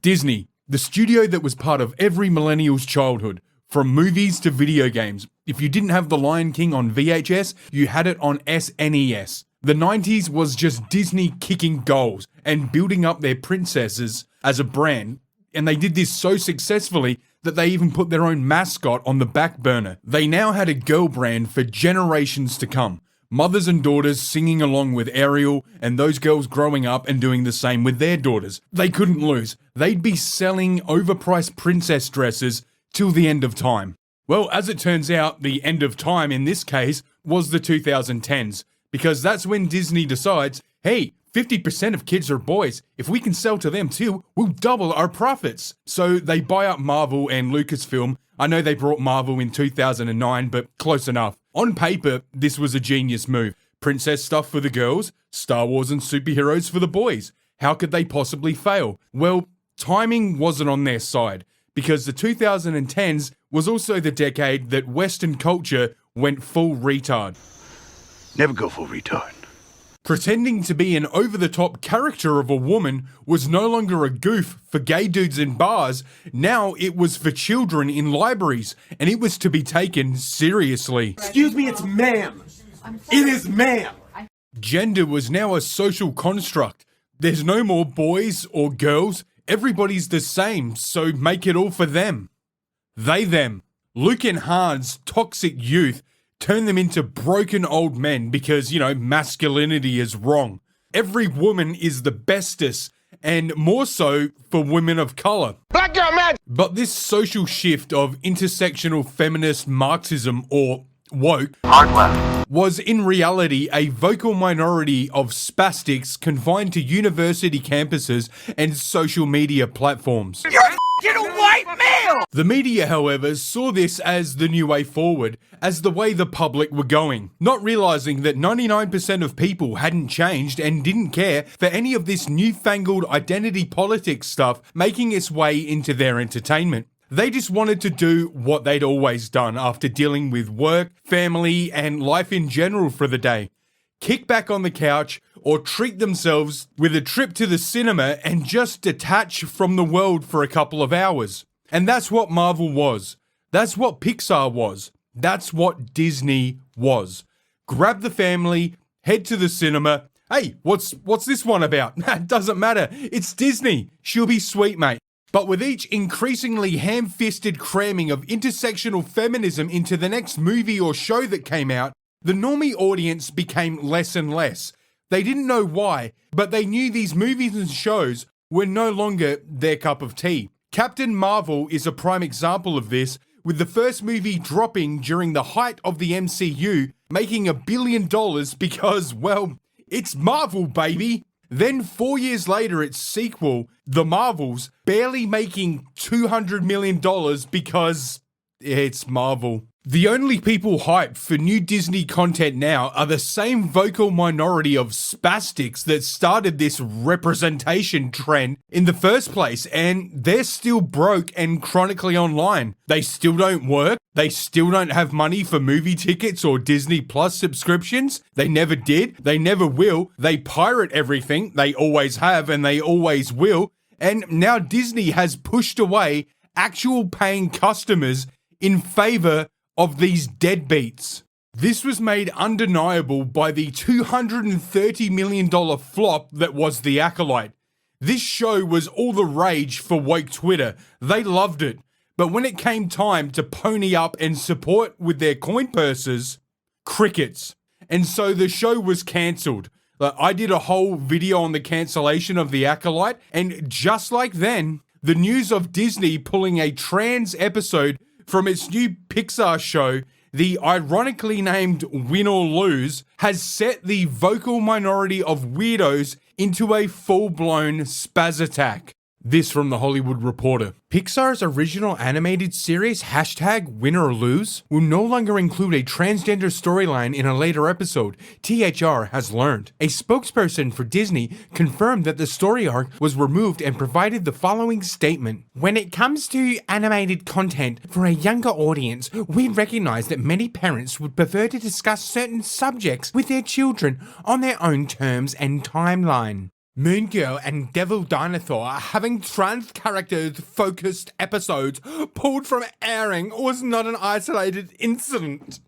Disney, the studio that was part of every millennial's childhood, from movies to video games. If you didn't have The Lion King on VHS, you had it on SNES. The 90s was just Disney kicking goals and building up their princesses as a brand, and they did this so successfully that they even put their own mascot on the back burner. They now had a girl brand for generations to come. Mothers and daughters singing along with Ariel, and those girls growing up and doing the same with their daughters. They couldn't lose. They'd be selling overpriced princess dresses till the end of time. Well, as it turns out, the end of time in this case was the 2010s, because that's when Disney decides, hey, 50% of kids are boys. If we can sell to them too, we'll double our profits. So they buy up Marvel and Lucasfilm. I know they brought Marvel in 2009, but close enough. On paper, this was a genius move. Princess stuff for the girls, Star Wars and superheroes for the boys. How could they possibly fail? Well, timing wasn't on their side, because the 2010s was also the decade that Western culture went full retard. Never go full retard. Pretending to be an over-the-top character of a woman was no longer a goof for gay dudes in bars. Now it was for children in libraries, and it was to be taken seriously. Excuse me, it's ma'am. It is ma'am. Gender was now a social construct. There's no more boys or girls. Everybody's the same, so make it all for them. They, them. Luke and Han's toxic youth turn them into broken old men because, masculinity is wrong. Every woman is the bestest, and more so for women of colour. Black girl magic! But this social shift of intersectional feminist Marxism, or woke, was in reality a vocal minority of spastics confined to university campuses and social media platforms. You're a white male! The media, however, saw this as the new way forward, as the way the public were going, not realising that 99% of people hadn't changed and didn't care for any of this newfangled identity politics stuff making its way into their entertainment. They just wanted to do what they'd always done after dealing with work, family, and life in general for the day. Kick back on the couch or treat themselves with a trip to the cinema and just detach from the world for a couple of hours. And that's what Marvel was. That's what Pixar was. That's what Disney was. Grab the family, head to the cinema. Hey, what's this one about? It doesn't matter. It's Disney. She'll be sweet, mate. But with each increasingly ham-fisted cramming of intersectional feminism into the next movie or show that came out, the normie audience became less and less. They didn't know why, but they knew these movies and shows were no longer their cup of tea. Captain Marvel is a prime example of this, with the first movie dropping during the height of the MCU, making $1 billion because, well, it's Marvel, baby. Then 4 years later, its sequel, The Marvels, barely making $200 million because it's Marvel. The only people hyped for new Disney content now are the same vocal minority of spastics that started this representation trend in the first place, and they're still broke and chronically online. They still don't work. They still don't have money for movie tickets or Disney Plus subscriptions. They never did. They never will. They pirate everything. They always have and they always will. And now Disney has pushed away actual paying customers in favor of these deadbeats. This was made undeniable by the $230 million flop that was The Acolyte. This show was all the rage for woke Twitter. They loved it. But when it came time to pony up and support with their coin purses, crickets. And so the show was cancelled. I did a whole video on the cancellation of The Acolyte, and just like then, the news of Disney pulling a trans episode from its new Pixar show, the ironically named Win or Lose, has set the vocal minority of weirdos into a full-blown spaz attack. This from The Hollywood Reporter. Pixar's original animated series, #Win or Lose, will no longer include a transgender storyline in a later episode, THR has learned. A spokesperson for Disney confirmed that the story arc was removed and provided the following statement. When it comes to animated content for a younger audience, we recognize that many parents would prefer to discuss certain subjects with their children on their own terms and timeline. Moon Girl and Devil Dinosaur having trans characters focused episodes pulled from airing was not an isolated incident.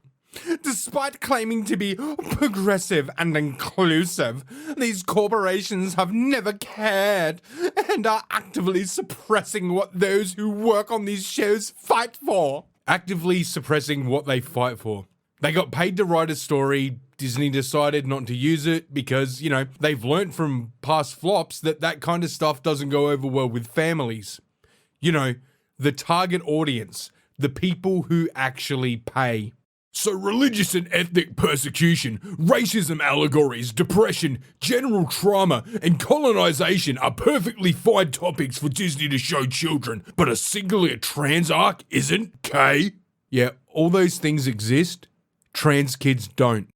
Despite claiming to be progressive and inclusive, these corporations have never cared and are actively suppressing what those who work on these shows fight for. Actively suppressing what they fight for. They got paid to write a story. Disney decided not to use it because, they've learnt from past flops that kind of stuff doesn't go over well with families. The target audience, the people who actually pay. So religious and ethnic persecution, racism allegories, depression, general trauma, and colonization are perfectly fine topics for Disney to show children, but a singular trans arc isn't, Kay? Yeah, all those things exist. Trans kids don't.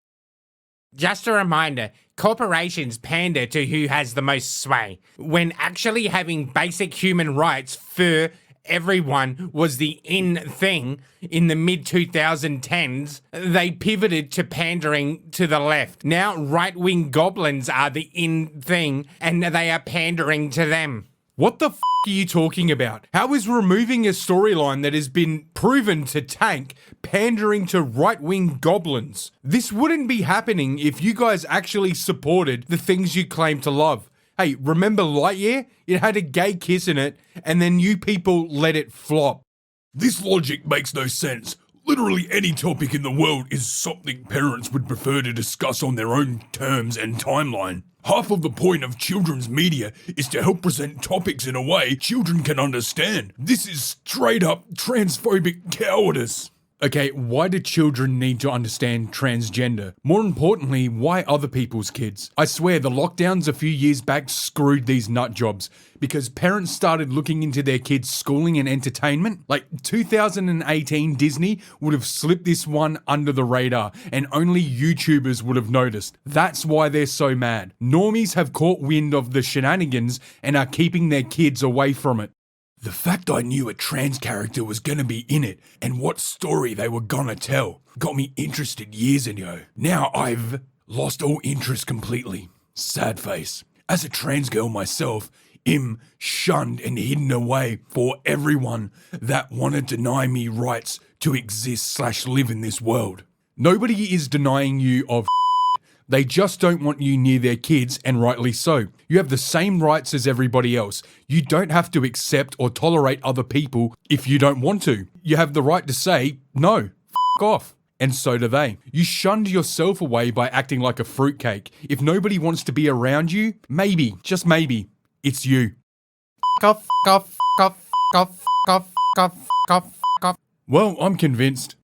Just a reminder, corporations pander to who has the most sway, when actually having basic human rights for everyone was the in thing in the mid-2010s, they pivoted to pandering to the left. Now right-wing goblins are the in thing, and they are pandering to them. What the f*** are you talking about? How is removing a storyline that has been proven to tank pandering to right-wing goblins? This wouldn't be happening if you guys actually supported the things you claim to love. Hey, remember Lightyear? It had a gay kiss in it, and then you people let it flop. This logic makes no sense. Literally any topic in the world is something parents would prefer to discuss on their own terms and timeline. Half of the point of children's media is to help present topics in a way children can understand. This is straight up transphobic cowardice. Okay, why do children need to understand transgender? More importantly, why other people's kids? I swear the lockdowns a few years back screwed these nut jobs because parents started looking into their kids' schooling and entertainment. Like 2018 Disney would have slipped this one under the radar and only YouTubers would have noticed. That's why they're so mad. Normies have caught wind of the shenanigans and are keeping their kids away from it. The fact I knew a trans character was gonna be in it and what story they were gonna tell got me interested years ago. Now I've lost all interest completely. Sad face. As a trans girl myself, I'm shunned and hidden away for everyone that wanna deny me rights to exist/live in this world. Nobody is denying you of They just don't want you near their kids, and rightly so. You have the same rights as everybody else. You don't have to accept or tolerate other people if you don't want to. You have the right to say, no, f*** off. And so do they. You shunned yourself away by acting like a fruitcake. If nobody wants to be around you, maybe, just maybe, it's you. F*** off. Well, I'm convinced.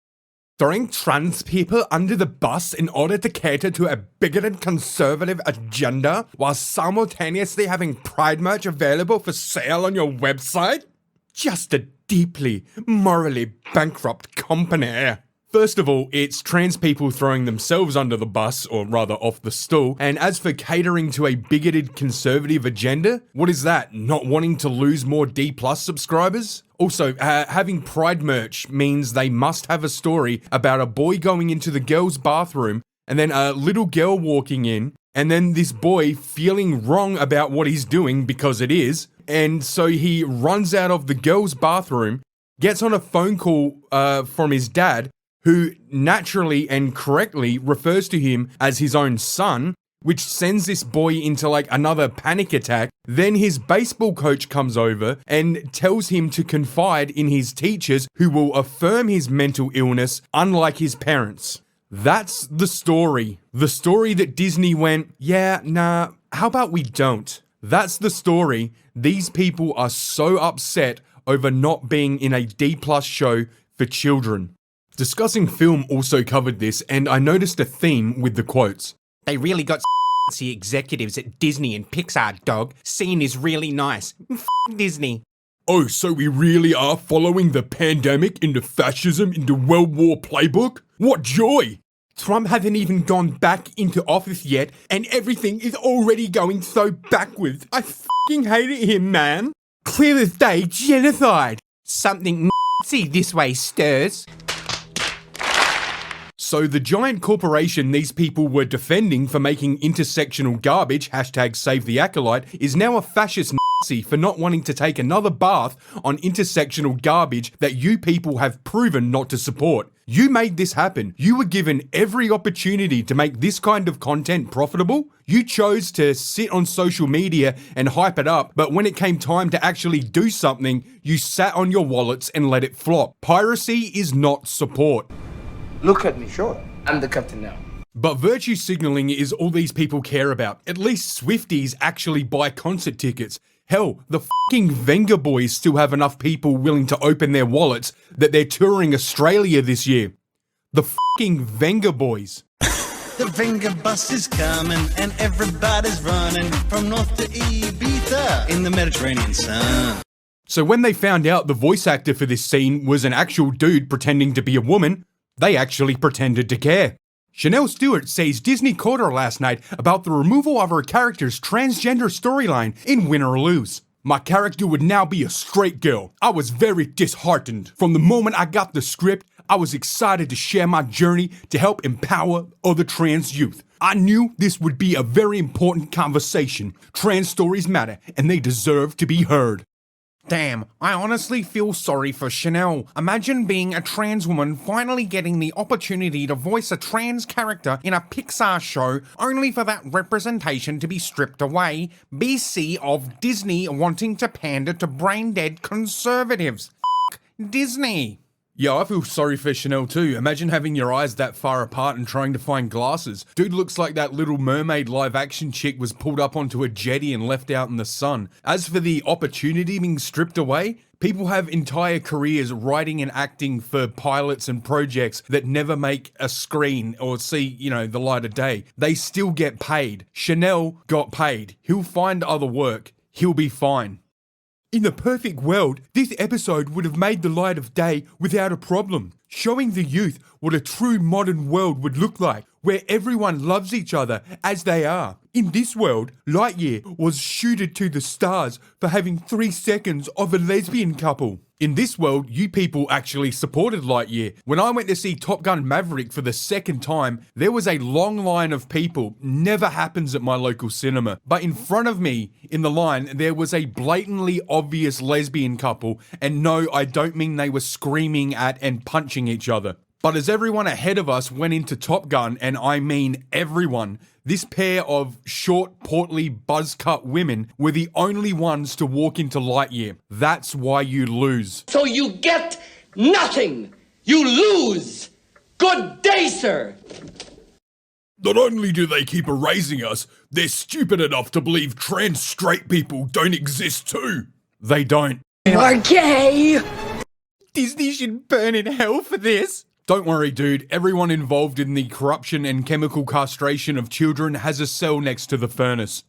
Throwing trans people under the bus in order to cater to a bigoted conservative agenda while simultaneously having Pride merch available for sale on your website? Just a deeply morally bankrupt company. First of all, it's trans people throwing themselves under the bus, or rather off the stool. And as for catering to a bigoted conservative agenda, what is that? Not wanting to lose more D+ subscribers? Also, having Pride merch means they must have a story about a boy going into the girl's bathroom and then a little girl walking in and then this boy feeling wrong about what he's doing because it is. And so he runs out of the girl's bathroom, gets on a phone call from his dad, who naturally and correctly refers to him as his own son, which sends this boy into like another panic attack. Then his baseball coach comes over and tells him to confide in his teachers who will affirm his mental illness, unlike his parents. That's the story. The story that Disney went, yeah, nah, how about we don't? That's the story. These people are so upset over not being in a D+ show for children. Discussing Film also covered this, and I noticed a theme with the quotes. They really got fancy executives at Disney and Pixar, dog. Scene is really nice. F*** Disney. Oh, so we really are following the pandemic into fascism into World War playbook? What joy! Trump hasn't even gone back into office yet, and everything is already going so backwards. I f***ing hated him, man. Clear as day, genocide. Something Nazi this way stirs. So the giant corporation these people were defending for making intersectional garbage, hashtag save the acolyte, is now a fascist Nazi for not wanting to take another bath on intersectional garbage that you people have proven not to support. You made this happen. You were given every opportunity to make this kind of content profitable. You chose to sit on social media and hype it up, but when it came time to actually do something, you sat on your wallets and let it flop. Piracy is not support. Look at me. Sure. I'm the captain now. But virtue signaling is all these people care about. At least Swifties actually buy concert tickets. Hell, the fucking Venga Boys still have enough people willing to open their wallets that they're touring Australia this year. The fucking Venga Boys. The Venga bus is coming and everybody's running from north to Ibiza in the Mediterranean sun. So when they found out the voice actor for this scene was an actual dude pretending to be a woman, they actually pretended to care. Chanel Stewart says Disney caught her last night about the removal of her character's transgender storyline in Win or Lose. My character would now be a straight girl. I was very disheartened. From the moment I got the script, I was excited to share my journey to help empower other trans youth. I knew this would be a very important conversation. Trans stories matter, and they deserve to be heard. Damn, I honestly feel sorry for Chanel. Imagine being a trans woman finally getting the opportunity to voice a trans character in a Pixar show, only for that representation to be stripped away, BC of Disney wanting to pander to brain-dead conservatives. F*** Disney. Yeah, I feel sorry for Chanel too. Imagine having your eyes that far apart and trying to find glasses. Dude looks like that Little Mermaid live action chick was pulled up onto a jetty and left out in the sun. As for the opportunity being stripped away, people have entire careers writing and acting for pilots and projects that never make a screen or see, the light of day. They still get paid. Chanel got paid. He'll find other work. He'll be fine. In the perfect world, this episode would have made the light of day without a problem, showing the youth what a true modern world would look like, where everyone loves each other as they are. In this world, Lightyear was shooted to the stars for having 3 seconds of a lesbian couple. In this world, you people actually supported Lightyear. When I went to see Top Gun Maverick for the second time, there was a long line of people. Never happens at my local cinema. But in front of me, in the line, there was a blatantly obvious lesbian couple. And no, I don't mean they were screaming at and punching each other. But as everyone ahead of us went into Top Gun, and I mean everyone, this pair of short, portly, buzz-cut women were the only ones to walk into Lightyear. That's why you lose. So you get nothing. You lose. Good day, sir. Not only do they keep erasing us, they're stupid enough to believe trans straight people don't exist too. They don't. You're gay. Disney should burn in hell for this. Don't worry, dude. Everyone involved in the corruption and chemical castration of children has a cell next to the furnace.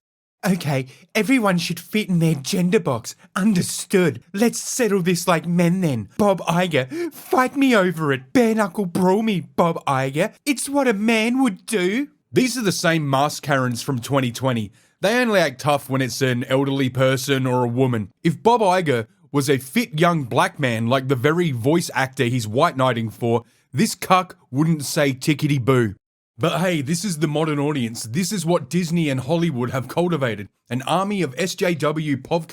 Okay, everyone should fit in their gender box. Understood. Let's settle this like men then. Bob Iger, fight me over it. Bare knuckle brawl me, Bob Iger. It's what a man would do. These are the same mask Karens from 2020. They only act tough when it's an elderly person or a woman. If Bob Iger was a fit young black man like the very voice actor he's white knighting for, this cuck wouldn't say tickety boo. But hey, this is the modern audience. This is what Disney and Hollywood have cultivated. An army of SJW povs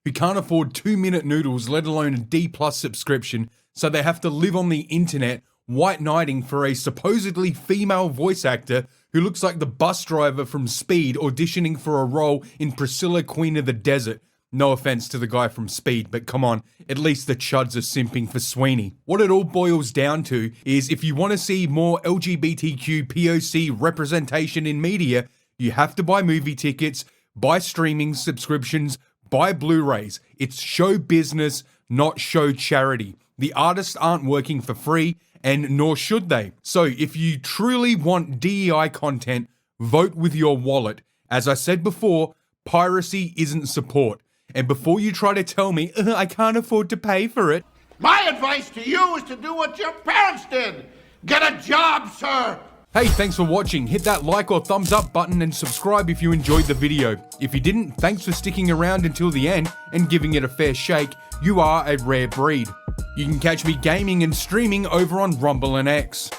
who can't afford 2-minute noodles, let alone a D+ subscription, so they have to live on the internet white knighting for a supposedly female voice actor who looks like the bus driver from Speed auditioning for a role in Priscilla, Queen of the Desert. No offense to the guy from Speed, but come on, at least the chuds are simping for Sweeney. What it all boils down to is if you want to see more LGBTQ POC representation in media, you have to buy movie tickets, buy streaming subscriptions, buy Blu-rays. It's show business, not show charity. The artists aren't working for free, and nor should they. So if you truly want DEI content, vote with your wallet. As I said before, piracy isn't support. And before you try to tell me, I can't afford to pay for it. My advice to you is to do what your parents did. Get a job, sir. Hey, thanks for watching. Hit that like or thumbs up button and subscribe if you enjoyed the video. If you didn't, thanks for sticking around until the end and giving it a fair shake. You are a rare breed. You can catch me gaming and streaming over on Rumble and X.